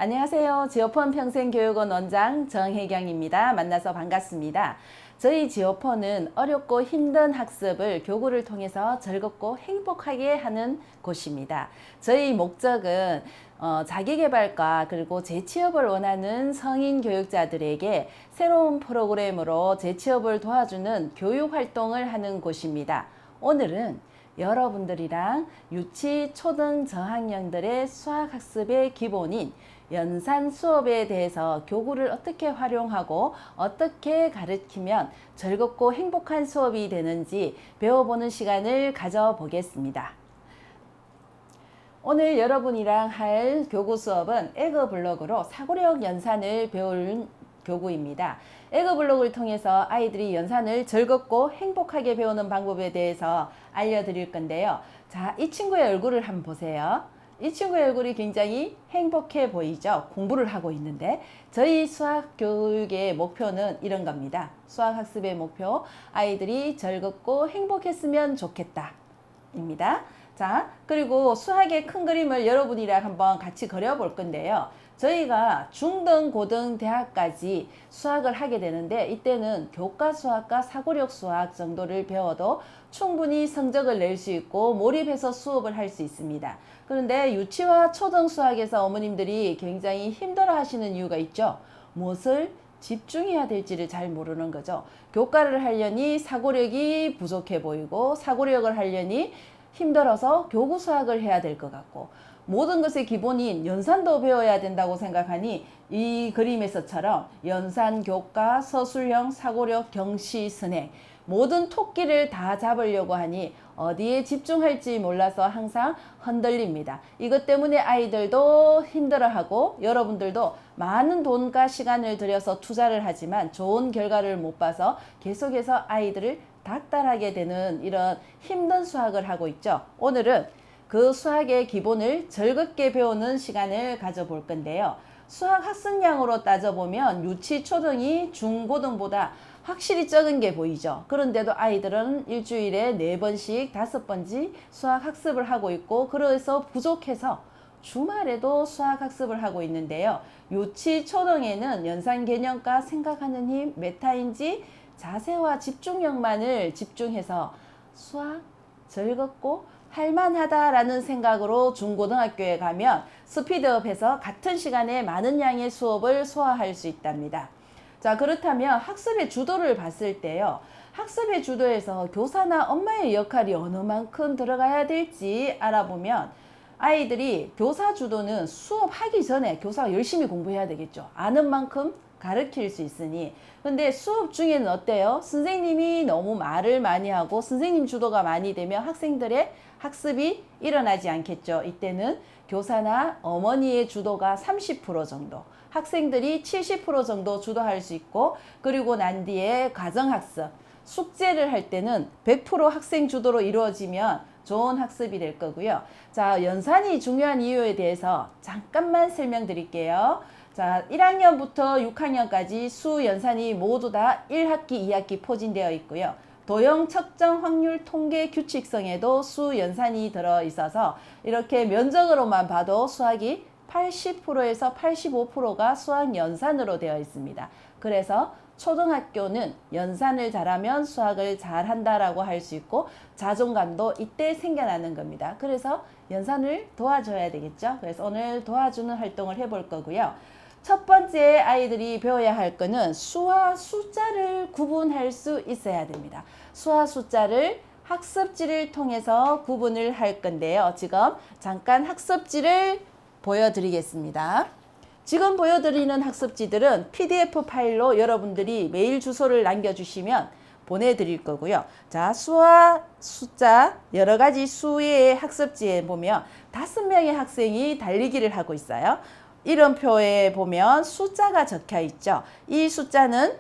안녕하세요. 지오펀 평생교육원 원장 정혜경입니다. 만나서 반갑습니다. 저희 지오펀은 어렵고 힘든 학습을 교구를 통해서 즐겁고 행복하게 하는 곳입니다. 저희 목적은 자기계발과 그리고 재취업을 원하는 성인 교육자들에게 새로운 프로그램으로 재취업을 도와주는 교육 활동을 하는 곳입니다. 오늘은 여러분들이랑 유치, 초등 저학년들의 수학학습의 기본인 연산 수업에 대해서 교구를 어떻게 활용하고 어떻게 가르치면 즐겁고 행복한 수업이 되는지 배워보는 시간을 가져보겠습니다. 오늘 여러분이랑 할 교구 수업은 에그블록으로 사고력 연산을 배울 교구입니다. 에그블록을 통해서 아이들이 연산을 즐겁고 행복하게 배우는 방법에 대해서 알려드릴 건데요. 자, 이 친구의 얼굴을 한번 보세요. 이 친구의 얼굴이 굉장히 행복해 보이죠? 공부를 하고 있는데 저희 수학 교육의 목표는 이런 겁니다. 수학 학습의 목표, 아이들이 즐겁고 행복했으면 좋겠다 입니다. 자, 그리고 수학의 큰 그림을 여러분이랑 한번 같이 그려볼 건데요. 저희가 중등, 고등, 대학까지 수학을 하게 되는데 이때는 교과 수학과 사고력 수학 정도를 배워도 충분히 성적을 낼 수 있고 몰입해서 수업을 할 수 있습니다. 그런데 유치와 초등 수학에서 어머님들이 굉장히 힘들어 하시는 이유가 있죠. 무엇을 집중해야 될지를 잘 모르는 거죠. 교과를 하려니 사고력이 부족해 보이고 사고력을 하려니 힘들어서 교구 수학을 해야 될 것 같고 모든 것의 기본인 연산도 배워야 된다고 생각하니 이 그림에서처럼 연산, 교과, 서술형, 사고력, 경시, 선행 모든 토끼를 다 잡으려고 하니 어디에 집중할지 몰라서 항상 흔들립니다. 이것 때문에 아이들도 힘들어하고 여러분들도 많은 돈과 시간을 들여서 투자를 하지만 좋은 결과를 못 봐서 계속해서 아이들을 닥달하게 되는 이런 힘든 수학을 하고 있죠. 오늘은 그 수학의 기본을 즐겁게 배우는 시간을 가져볼 건데요. 수학 학습량으로 따져보면 유치, 초등이 중고등보다 확실히 적은 게 보이죠. 그런데도 아이들은 일주일에 4번씩 5번씩 수학 학습을 하고 있고 그래서 부족해서 주말에도 수학 학습을 하고 있는데요. 유치, 초등에는 연산 개념과 생각하는 힘, 메타인지 자세와 집중력만을 집중해서 수학 즐겁고 할만하다라는 생각으로 중고등학교에 가면 스피드업해서 같은 시간에 많은 양의 수업을 소화할 수 있답니다. 자, 그렇다면 학습의 주도를 봤을 때요. 학습의 주도에서 교사나 엄마의 역할이 어느 만큼 들어가야 될지 알아보면 아이들이 교사 주도는 수업하기 전에 교사가 열심히 공부해야 되겠죠. 아는 만큼 가르칠 수 있으니. 근데 수업 중에는 어때요? 선생님이 너무 말을 많이 하고 선생님 주도가 많이 되면 학생들의 학습이 일어나지 않겠죠. 이때는 교사나 어머니의 주도가 30% 정도, 학생들이 70% 정도 주도할 수 있고 그리고 난 뒤에 가정학습, 숙제를 할 때는 100% 학생 주도로 이루어지면 좋은 학습이 될 거고요. 자, 연산이 중요한 이유에 대해서 잠깐만 설명드릴게요. 자, 1학년부터 6학년까지 수 연산이 모두 다 1학기, 2학기 포진되어 있고요. 도형 측정 확률 통계 규칙성에도 수 연산이 들어 있어서 이렇게 면적으로만 봐도 수학이 80%에서 85%가 수학 연산으로 되어 있습니다. 그래서 초등학교는 연산을 잘하면 수학을 잘한다라고 할 수 있고 자존감도 이때 생겨나는 겁니다. 그래서 연산을 도와줘야 되겠죠. 그래서 오늘 도와주는 활동을 해볼 거고요. 첫 번째 아이들이 배워야 할 거는 수와 숫자를 구분할 수 있어야 됩니다. 수와 숫자를 학습지를 통해서 구분을 할 건데요. 지금 잠깐 학습지를 보여드리겠습니다. 지금 보여드리는 학습지들은 PDF 파일로 여러분들이 메일 주소를 남겨주시면 보내드릴 거고요. 자, 수와 숫자 여러 가지 수의 학습지에 보면 5명의 학생이 달리기를 하고 있어요. 이름표에 보면 숫자가 적혀 있죠. 이 숫자는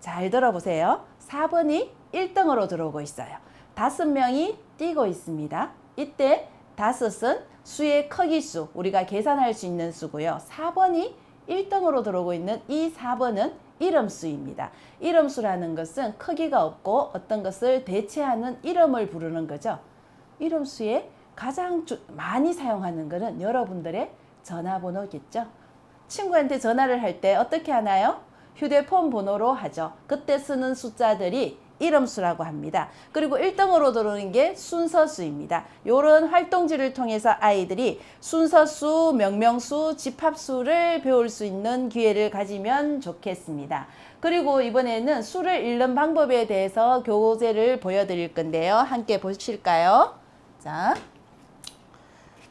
잘 들어보세요. 4번이 1등으로 들어오고 있어요. 5명이 뛰고 있습니다. 이때 5은 수의 크기수, 우리가 계산할 수 있는 수고요. 4번이 1등으로 들어오고 있는 이 4번은 이름수입니다. 이름수라는 것은 크기가 없고 어떤 것을 대체하는 이름을 부르는 거죠. 이름수에 가장 많이 사용하는 것은 여러분들의 전화번호겠죠. 친구한테 전화를 할 때 어떻게 하나요? 휴대폰 번호로 하죠. 그때 쓰는 숫자들이 이름수라고 합니다. 그리고 1등으로 들어오는 게 순서수입니다. 이런 활동지를 통해서 아이들이 순서수, 명명수, 집합수를 배울 수 있는 기회를 가지면 좋겠습니다. 그리고 이번에는 수를 읽는 방법에 대해서 교재를 보여드릴 건데요. 함께 보실까요? 자,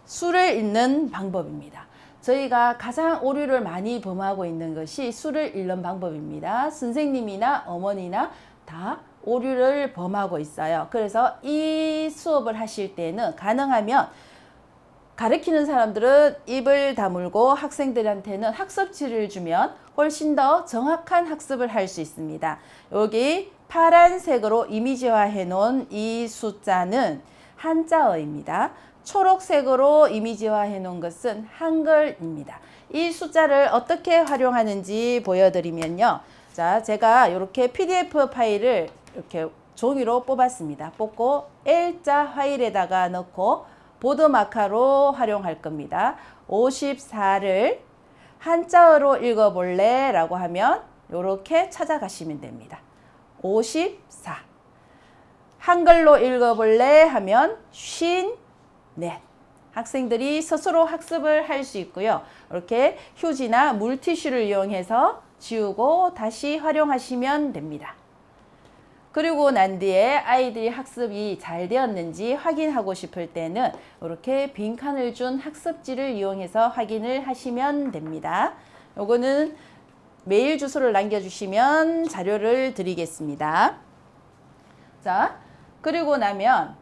수를 읽는 방법입니다. 저희가 가장 오류를 많이 범하고 있는 것이 수를 읽는 방법입니다. 선생님이나 어머니나 다 오류를 범하고 있어요. 그래서 이 수업을 하실 때는 가능하면 가르치는 사람들은 입을 다물고 학생들한테는 학습지를 주면 훨씬 더 정확한 학습을 할 수 있습니다. 여기 파란색으로 이미지화해 놓은 이 숫자는 한자어입니다. 초록색으로 이미지화해 놓은 것은 한글입니다. 이 숫자를 어떻게 활용하는지 보여드리면요. 자, 제가 이렇게 PDF 파일을 이렇게 종이로 뽑았습니다. 뽑고 L자 파일에다가 넣고 보드마카로 활용할 겁니다. 54를 한자어로 읽어볼래? 라고 하면 이렇게 찾아가시면 됩니다. 54. 한글로 읽어볼래? 하면 54. 학생들이 스스로 학습을 할 수 있고요. 이렇게 휴지나 물티슈를 이용해서 지우고 다시 활용하시면 됩니다. 그리고 난 뒤에 아이들이 학습이 잘 되었는지 확인하고 싶을 때는 이렇게 빈칸을 준 학습지를 이용해서 확인을 하시면 됩니다. 요거는 메일 주소를 남겨주시면 자료를 드리겠습니다. 자, 그리고 나면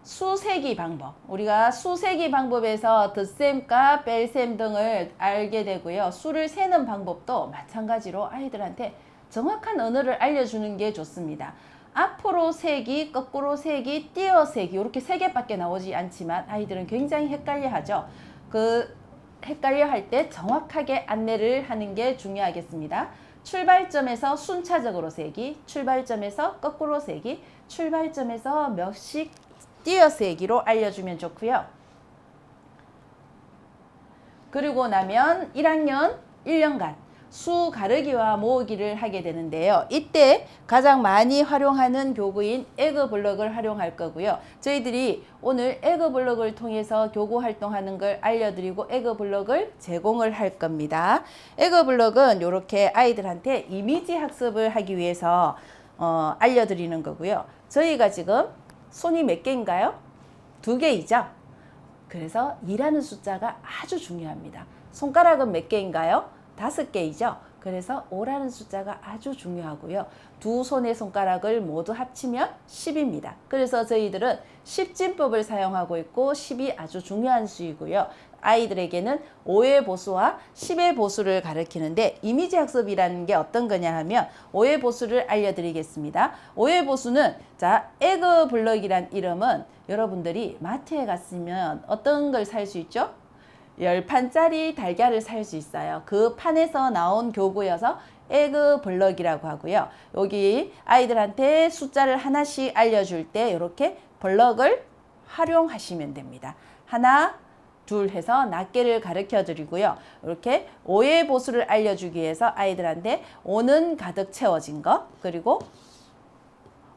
수세기 방법. 우리가 수세기 방법에서 덧셈과 뺄셈 등을 알게 되고요. 수를 세는 방법도 마찬가지로 아이들한테 정확한 언어를 알려주는 게 좋습니다. 앞으로 세기, 거꾸로 세기, 띄어 세기 이렇게 세 개밖에 나오지 않지만 아이들은 굉장히 헷갈려하죠. 그 헷갈려 할 때 정확하게 안내를 하는 게 중요하겠습니다. 출발점에서 순차적으로 세기, 출발점에서 거꾸로 세기, 출발점에서 몇씩 띄어 세기로 알려주면 좋고요. 그리고 나면 1학년 1년간 수 가르기와 모으기를 하게 되는데요. 이때 가장 많이 활용하는 교구인 에그블럭을 활용할 거고요. 저희들이 오늘 에그블럭을 통해서 교구 활동하는 걸 알려드리고 에그블럭을 제공을 할 겁니다. 에그블럭은 이렇게 아이들한테 이미지 학습을 하기 위해서 알려드리는 거고요. 저희가 지금 손이 몇 개인가요? 2개이죠. 그래서 2라는 숫자가 아주 중요합니다. 손가락은 몇 개인가요? 5개이죠. 그래서 5라는 숫자가 아주 중요하고요. 두 손의 손가락을 모두 합치면 10입니다. 그래서 저희들은 10진법을 사용하고 있고 10이 아주 중요한 수이고요. 아이들에게는 5의 보수와 10의 보수를 가르치는데 이미지 학습이라는 게 어떤 거냐 하면 5의 보수를 알려드리겠습니다. 5의 보수는 자, 에그블럭이란 이름은 여러분들이 마트에 갔으면 어떤 걸 살 수 있죠? 10판짜리 달걀을 살 수 있어요. 그 판에서 나온 교구여서 에그블럭이라고 하고요. 여기 아이들한테 숫자를 하나씩 알려줄 때 이렇게 블럭을 활용하시면 됩니다. 하나, 둘 해서 낱개를 가르쳐 드리고요. 이렇게 5의 보수를 알려주기 위해서 아이들한테 5는 가득 채워진 거, 그리고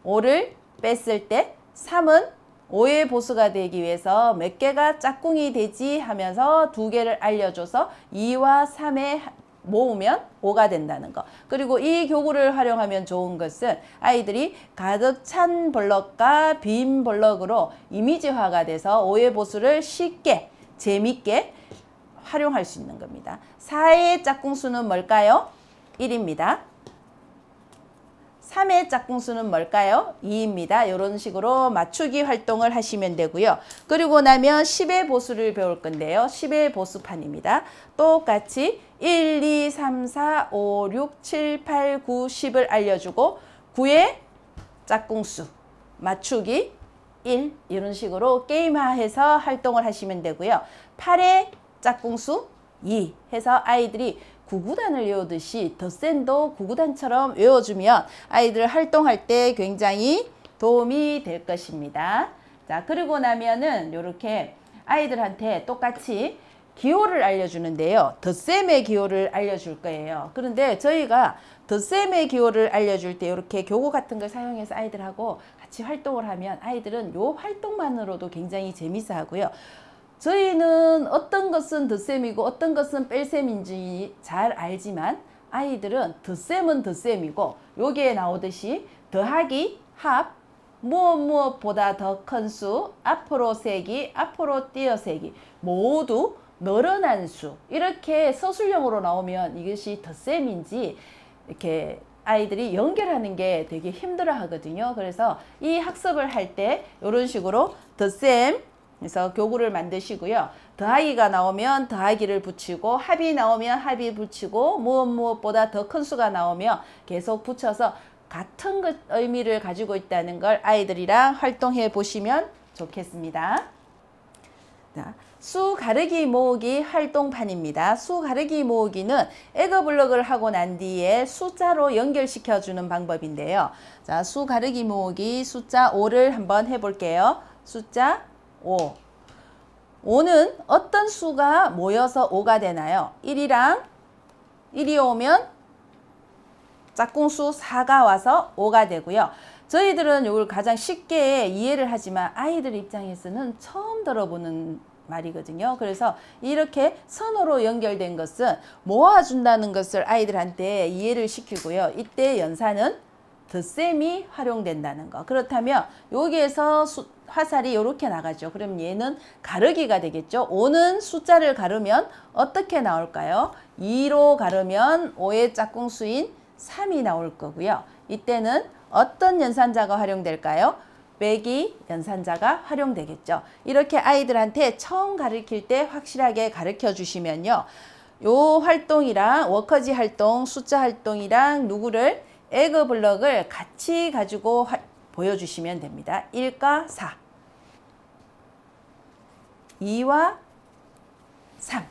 5를 뺐을 때 3은 5의 보수가 되기 위해서 몇 개가 짝꿍이 되지 하면서 2개를 알려줘서 2와 3에 모으면 5가 된다는 거. 그리고 이 교구를 활용하면 좋은 것은 아이들이 가득 찬 블럭과 빈 블럭으로 이미지화가 돼서 5의 보수를 쉽게 재밌게 활용할 수 있는 겁니다. 4의 짝꿍수는 뭘까요? 1입니다. 3의 짝꿍수는 뭘까요? 2입니다. 이런 식으로 맞추기 활동을 하시면 되고요. 그리고 나면 10의 보수를 배울 건데요. 10의 보수판입니다. 똑같이 1, 2, 3, 4, 5, 6, 7, 8, 9, 10을 알려주고 9의 짝꿍수 맞추기 1 이런 식으로 게임화해서 활동을 하시면 되고요. 8의 짝꿍수 2 해서 아이들이 구구단을 외우듯이 덧셈도 구구단처럼 외워주면 아이들 활동할 때 굉장히 도움이 될 것입니다. 자, 그리고 나면은 이렇게 아이들한테 똑같이 기호를 알려주는데요. 덧셈의 기호를 알려줄 거예요. 그런데 저희가 덧셈의 기호를 알려줄 때 이렇게 교구 같은 걸 사용해서 아이들하고 같이 활동을 하면 아이들은 요 활동만으로도 굉장히 재밌어 하고요. 저희는 어떤 것은 덧셈이고 어떤 것은 뺄셈인지 잘 알지만 아이들은 덧셈은 덧셈이고 여기에 나오듯이 더하기, 합, 무엇보다 더 큰 수, 앞으로 세기, 앞으로 띄어세기 모두 늘어난 수 이렇게 서술형으로 나오면 이것이 덧셈인지 이렇게 아이들이 연결하는 게 되게 힘들어 하거든요. 그래서 이 학습을 할 때 이런 식으로 덧셈 그래서 교구를 만드시고요. 더하기가 나오면 더하기를 붙이고 합이 나오면 합이 붙이고 무엇보다 더 큰 수가 나오면 계속 붙여서 같은 의미를 가지고 있다는 걸 아이들이랑 활동해 보시면 좋겠습니다. 자, 수 가르기 모으기 활동판입니다. 수 가르기 모으기는 에그 블럭을 하고 난 뒤에 숫자로 연결시켜 주는 방법인데요. 자, 수 가르기 모으기 숫자 5를 한번 해볼게요. 숫자 5. 5는 어떤 수가 모여서 5가 되나요? 1이 오면 짝꿍수 4가 와서 5가 되고요. 저희들은 이걸 가장 쉽게 이해를 하지만 아이들 입장에서는 처음 들어보는 말이거든요. 그래서 이렇게 선으로 연결된 것은 모아준다는 것을 아이들한테 이해를 시키고요. 이때 연산은 덧셈이 활용된다는 거. 그렇다면 여기에서 화살이 이렇게 나가죠. 그럼 얘는 가르기가 되겠죠. 5는 숫자를 가르면 어떻게 나올까요? 2로 가르면 5의 짝꿍수인 3이 나올 거고요. 이때는 어떤 연산자가 활용될까요? 빼기 연산자가 활용되겠죠. 이렇게 아이들한테 처음 가르칠 때 확실하게 가르쳐 주시면요. 요 활동이랑 워커지 활동, 숫자 활동이랑 누구를 에그 블럭을 같이 가지고 보여주시면 됩니다. 1과 4, 2와 3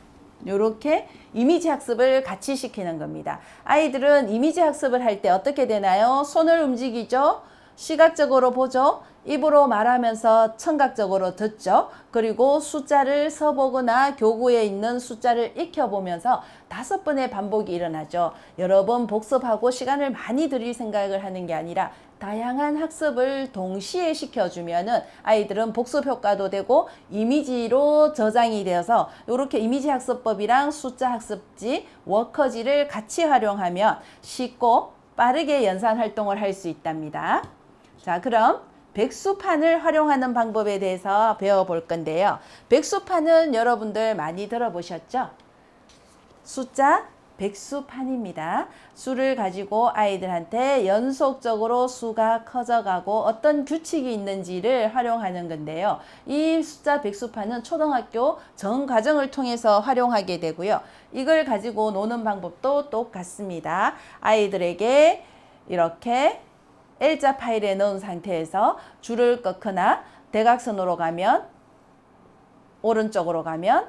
이렇게 이미지 학습을 같이 시키는 겁니다. 아이들은 이미지 학습을 할 때 어떻게 되나요? 손을 움직이죠. 시각적으로 보죠. 입으로 말하면서 청각적으로 듣죠. 그리고 숫자를 써보거나 교구에 있는 숫자를 익혀보면서 5번의 반복이 일어나죠. 여러 번 복습하고 시간을 많이 들일 생각을 하는 게 아니라 다양한 학습을 동시에 시켜주면은 아이들은 복습 효과도 되고 이미지로 저장이 되어서 이렇게 이미지 학습법이랑 숫자 학습지, 워커지를 같이 활용하면 쉽고 빠르게 연산 활동을 할 수 있답니다. 자, 그럼 백수판을 활용하는 방법에 대해서 배워볼 건데요. 백수판은 여러분들 많이 들어보셨죠? 숫자 백수판입니다. 수를 가지고 아이들한테 연속적으로 수가 커져가고 어떤 규칙이 있는지를 활용하는 건데요. 이 숫자 백수판은 초등학교 전 과정을 통해서 활용하게 되고요. 이걸 가지고 노는 방법도 똑같습니다. 아이들에게 이렇게 L자 파일에 넣은 상태에서 줄을 꺾거나 대각선으로 가면 오른쪽으로 가면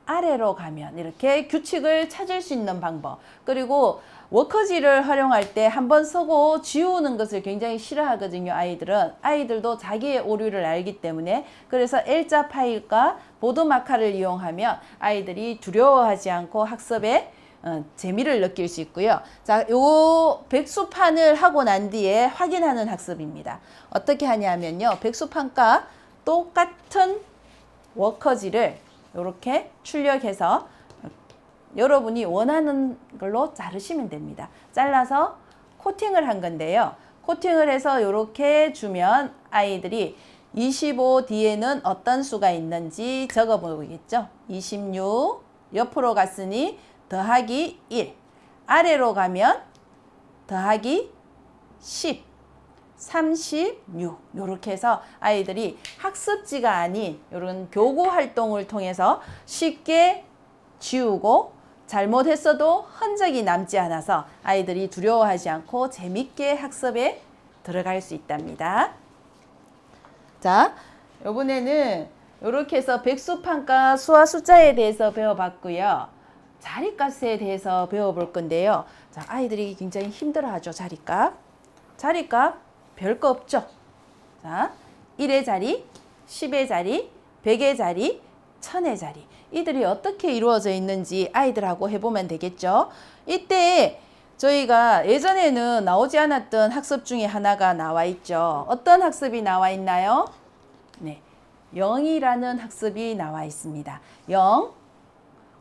아래로 가면 이렇게 규칙을 찾을 수 있는 방법. 그리고 워커지를 활용할 때 한번 쓰고 지우는 것을 굉장히 싫어하거든요. 아이들도 자기의 오류를 알기 때문에. 그래서 L자 파일과 보드 마카를 이용하면 아이들이 두려워하지 않고 학습에 재미를 느낄 수 있고요. 자, 요 백수판을 하고 난 뒤에 확인하는 학습입니다. 어떻게 하냐면요. 백수판과 똑같은 워커지를 이렇게 출력해서 여러분이 원하는 걸로 자르시면 됩니다. 잘라서 코팅을 한 건데요. 코팅을 해서 이렇게 주면 아이들이 25 뒤에는 어떤 수가 있는지 적어 보겠죠. 26 옆으로 갔으니 더하기 1 아래로 가면 더하기 10 36 이렇게 해서 아이들이 학습지가 아닌 이런 교구 활동을 통해서 쉽게 지우고 잘못했어도 흔적이 남지 않아서 아이들이 두려워하지 않고 재밌게 학습에 들어갈 수 있답니다. 자, 이번에는 이렇게 해서 백수판과 수와 숫자에 대해서 배워봤고요. 자리값에 대해서 배워볼 건데요. 자, 아이들이 굉장히 힘들어하죠. 자리값 별거 없죠. 자, 1의 자리, 10의 자리, 100의 자리, 천의 자리. 이들이 어떻게 이루어져 있는지 아이들하고 해보면 되겠죠. 이때 저희가 예전에는 나오지 않았던 학습 중에 하나가 나와 있죠. 어떤 학습이 나와 있나요? 네, 0이라는 학습이 나와 있습니다. 0,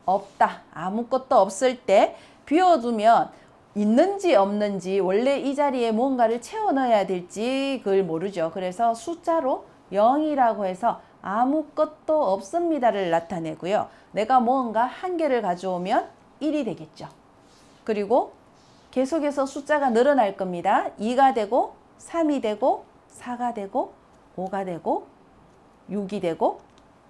없다. 아무것도 없을 때 비워두면 있는지 없는지 원래 이 자리에 뭔가를 채워 넣어야 될지 그걸 모르죠. 그래서 숫자로 0이라고 해서 아무것도 없습니다를 나타내고요. 내가 뭔가 한 개를 가져오면 1이 되겠죠. 그리고 계속해서 숫자가 늘어날 겁니다. 2가 되고 3이 되고 4가 되고 5가 되고 6이 되고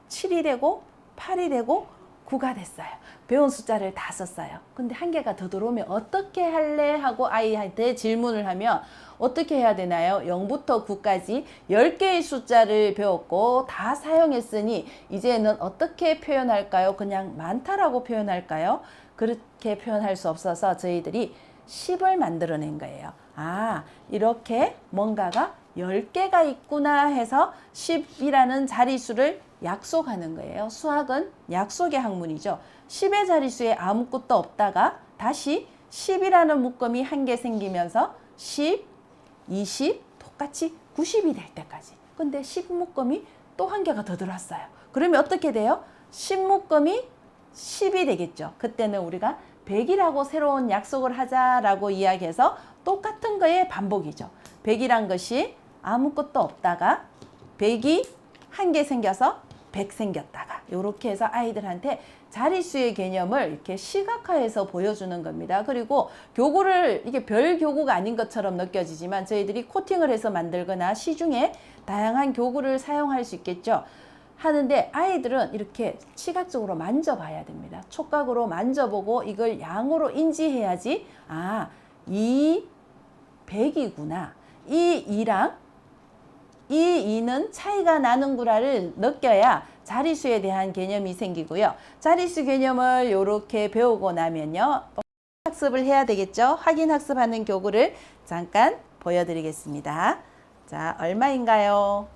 7이 되고 8이 되고 9가 됐어요. 배운 숫자를 다 썼어요. 근데 한 개가 더 들어오면 어떻게 할래? 하고 아이한테 질문을 하면 어떻게 해야 되나요? 0부터 9까지 10개의 숫자를 배웠고 다 사용했으니 이제는 어떻게 표현할까요? 그냥 많다라고 표현할까요? 그렇게 표현할 수 없어서 저희들이 10을 만들어낸 거예요. 아, 이렇게 뭔가가 10개가 있구나 해서 10이라는 자릿수를 약속하는 거예요. 수학은 약속의 학문이죠. 10의 자릿수에 아무것도 없다가 다시 10이라는 묶음이 한 개 생기면서 10, 20, 똑같이 90이 될 때까지. 근데 10 묶음이 또 한 개가 더 들어왔어요. 그러면 어떻게 돼요? 10 묶음이 10이 되겠죠. 그때는 우리가 100이라고 새로운 약속을 하자라고 이야기해서 똑같은 거의 반복이죠. 100이란 것이 아무것도 없다가 100이 한 개 생겨서 100 생겼다가 이렇게 해서 아이들한테 자릿수의 개념을 이렇게 시각화해서 보여주는 겁니다. 그리고 교구를 이게 별 교구가 아닌 것처럼 느껴지지만 저희들이 코팅을 해서 만들거나 시중에 다양한 교구를 사용할 수 있겠죠. 하는데 아이들은 이렇게 시각적으로 만져봐야 됩니다. 촉각으로 만져보고 이걸 양으로 인지해야지 아, 이 100이구나. 이 2랑 이 2는 차이가 나는구나를 느껴야 자릿수에 대한 개념이 생기고요. 자릿수 개념을 이렇게 배우고 나면요. 학습을 해야 되겠죠. 확인 학습하는 교구를 잠깐 보여드리겠습니다. 자, 얼마인가요?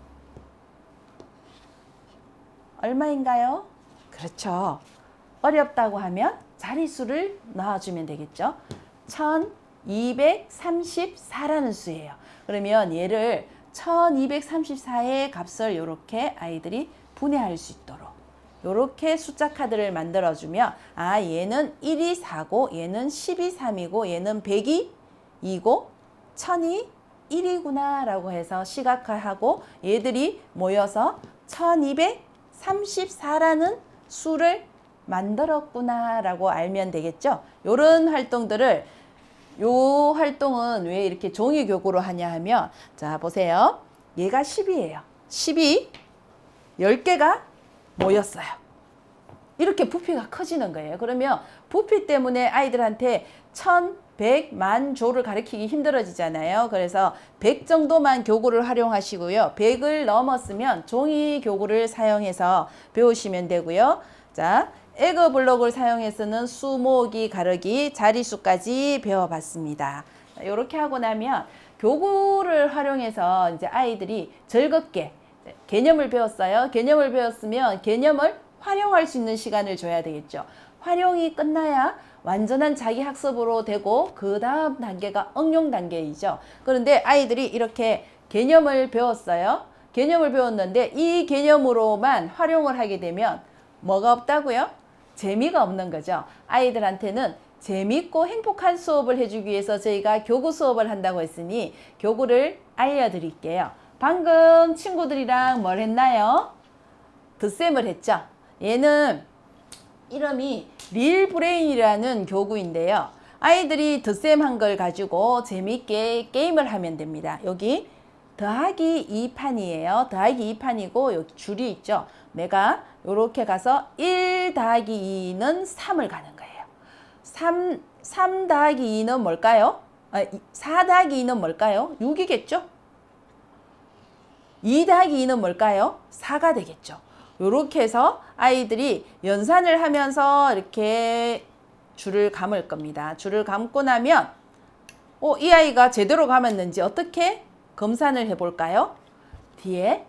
얼마인가요? 그렇죠. 어렵다고 하면 자릿수를 넣어주면 되겠죠. 1234라는 수예요. 그러면 얘를 1234의 값을 이렇게 아이들이 분해할 수 있도록 이렇게 숫자 카드를 만들어주면 아, 얘는 1이 4고 얘는 10이 3이고 얘는 100이 2고 1000이 1이구나 라고 해서 시각화하고 얘들이 모여서 1234라는 수를 만들었구나 라고 알면 되겠죠. 이런 활동들을 요 활동은 왜 이렇게 종이 교구로 하냐 하면 자 보세요. 얘가 10이에요. 10이 10개가 모였어요. 이렇게 부피가 커지는 거예요. 그러면 부피 때문에 아이들한테 1100만 조를 가르치기 힘들어지잖아요. 그래서 100 정도만 교구를 활용하시고요. 100을 넘었으면 종이 교구를 사용해서 배우시면 되고요. 자, 에그 블록을 사용해서는 수 모으기, 가르기, 자릿수까지 배워봤습니다. 이렇게 하고 나면 교구를 활용해서 이제 아이들이 즐겁게 개념을 배웠어요. 개념을 배웠으면 개념을 활용할 수 있는 시간을 줘야 되겠죠. 활용이 끝나야 완전한 자기 학습으로 되고 그 다음 단계가 응용 단계이죠. 그런데 아이들이 이렇게 개념을 배웠어요. 개념을 배웠는데 이 개념으로만 활용을 하게 되면 뭐가 없다고요? 재미가 없는 거죠. 아이들한테는 재밌고 행복한 수업을 해주기 위해서 저희가 교구 수업을 한다고 했으니 교구를 알려드릴게요. 방금 친구들이랑 뭘 했나요? 덧셈을 했죠. 얘는 이름이 릴브레인이라는 교구인데요. 아이들이 덧셈한 걸 가지고 재미있게 게임을 하면 됩니다. 여기 더하기 2판이에요. 더하기 2판이고 여기 줄이 있죠. 내가 이렇게 가서 1 더하기 2는 3을 가는 거예요. 3 더하기 2는 뭘까요? 4 더하기 2는 뭘까요? 6이겠죠? 2 더하기 2는 뭘까요? 4가 되겠죠. 이렇게 해서 아이들이 연산을 하면서 이렇게 줄을 감을 겁니다. 줄을 감고 나면 이 아이가 제대로 감았는지 어떻게 검산을 해볼까요? 뒤에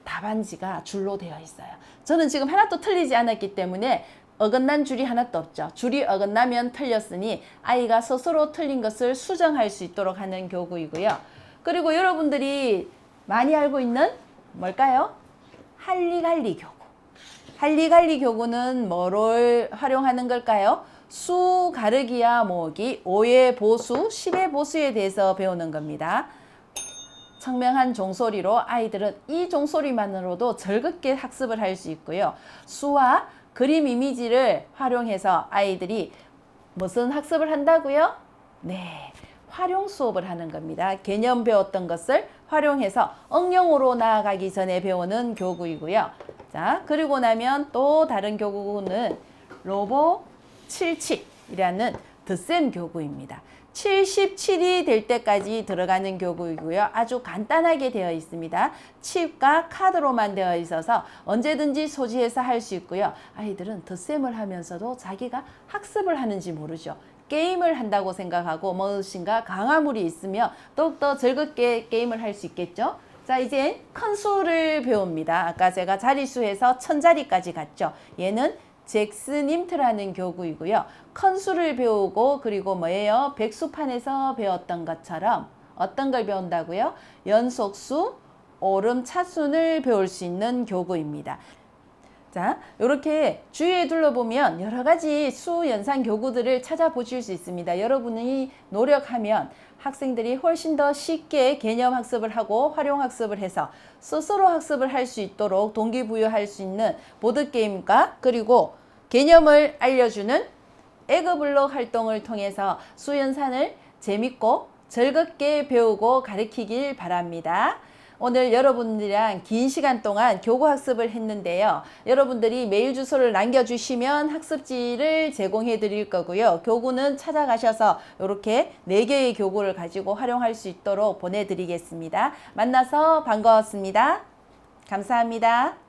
답안지가 줄로 되어 있어요. 저는 지금 하나도 틀리지 않았기 때문에 어긋난 줄이 하나도 없죠. 줄이 어긋나면 틀렸으니 아이가 스스로 틀린 것을 수정할 수 있도록 하는 교구이고요. 그리고 여러분들이 많이 알고 있는 뭘까요? 할리갈리 교구. 할리갈리 교구는 뭐를 활용하는 걸까요? 수, 가르기와 모으기, 5의 보수, 10의 보수에 대해서 배우는 겁니다. 청명한 종소리로 아이들은 이 종소리만으로도 즐겁게 학습을 할 수 있고요. 수와 그림 이미지를 활용해서 아이들이 무슨 학습을 한다고요? 네, 활용 수업을 하는 겁니다. 개념 배웠던 것을 활용해서 응용으로 나아가기 전에 배우는 교구이고요. 자, 그리고 나면 또 다른 교구는 로보 77이라는 덧셈 교구입니다. 77이 될 때까지 들어가는 교구이고요. 아주 간단하게 되어 있습니다. 칩과 카드로만 되어 있어서 언제든지 소지해서 할 수 있고요. 아이들은 덧셈을 하면서도 자기가 학습을 하는지 모르죠. 게임을 한다고 생각하고 무엇인가 강화물이 있으면 더욱더 즐겁게 게임을 할 수 있겠죠. 자, 이제 큰 수를 배웁니다. 아까 제가 자리수에서 1000자리까지 갔죠. 얘는 잭슨임트라는 교구이고요. 큰 수를 배우고 그리고 뭐예요? 백수판에서 배웠던 것처럼 어떤 걸 배운다고요? 연속수, 오름, 차순을 배울 수 있는 교구입니다. 자, 이렇게 주위에 둘러보면 여러 가지 수 연산 교구들을 찾아보실 수 있습니다. 여러분이 노력하면 학생들이 훨씬 더 쉽게 개념 학습을 하고 활용 학습을 해서 스스로 학습을 할 수 있도록 동기부여할 수 있는 보드게임과 그리고 개념을 알려주는 에그블록 활동을 통해서 수 연산을 재밌고 즐겁게 배우고 가르치길 바랍니다. 오늘 여러분들이랑 긴 시간 동안 교구 학습을 했는데요. 여러분들이 메일 주소를 남겨주시면 학습지를 제공해 드릴 거고요. 교구는 찾아가셔서 이렇게 4개의 교구를 가지고 활용할 수 있도록 보내드리겠습니다. 만나서 반가웠습니다. 감사합니다.